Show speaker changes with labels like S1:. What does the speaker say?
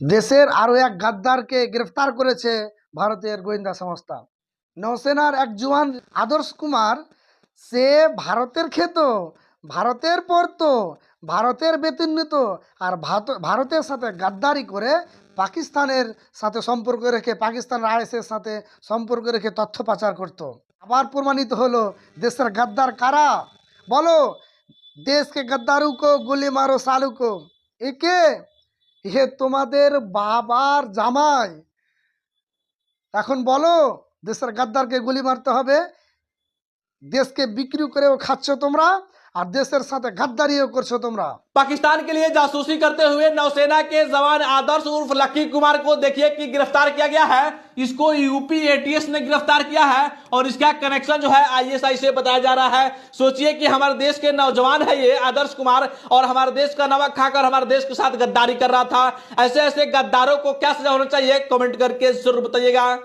S1: দেশের আরো এক গাদ্দারকে গ্রেফতার করেছে ভারতের গোয়েন্দা সংস্থা। নৌসেনার এক জওয়ান আদর্শ কুমার, সে ভারতের খেত, ভারতের পড়তো, ভারতের বেতন নিত, আর ভারতের সাথে গাদ্দারি করে পাকিস্তানের সাথে সম্পর্ক রেখে, পাকিস্তানের আইএসের সাথে সম্পর্ক রেখে তথ্য পাচার করত। আবার প্রমাণিত হলো দেশের গাদ্দার কারা। বলো, देश के गद्दारों को गोली मारो सालू को। একে হে তোমাদের বাবার জামাই। এখন বলো, দেশের গাদ্দারকে গুলি মারতে হবে, দেশকে বিক্রি করেও খাচ্ছ তোমরা, আর দেশের সাথে গাদ্দারিও করছো তোমরা।
S2: पाकिस्तान के लिए जासूसी करते हुए नौसेना के जवान आदर्श उर्फ लक्की कुमार को देखिए कि गिरफ्तार किया गया है। इसको यूपी एटीएस ने गिरफ्तार किया है और इसका कनेक्शन जो है आईएसआई से बताया जा रहा है। सोचिए कि हमारे देश के नौजवान है ये आदर्श कुमार, और हमारे देश का नमक खाकर हमारे देश के साथ गद्दारी कर रहा था। ऐसे ऐसे गद्दारों को क्या सजा होना चाहिए, कमेंट करके जरूर बताइएगा।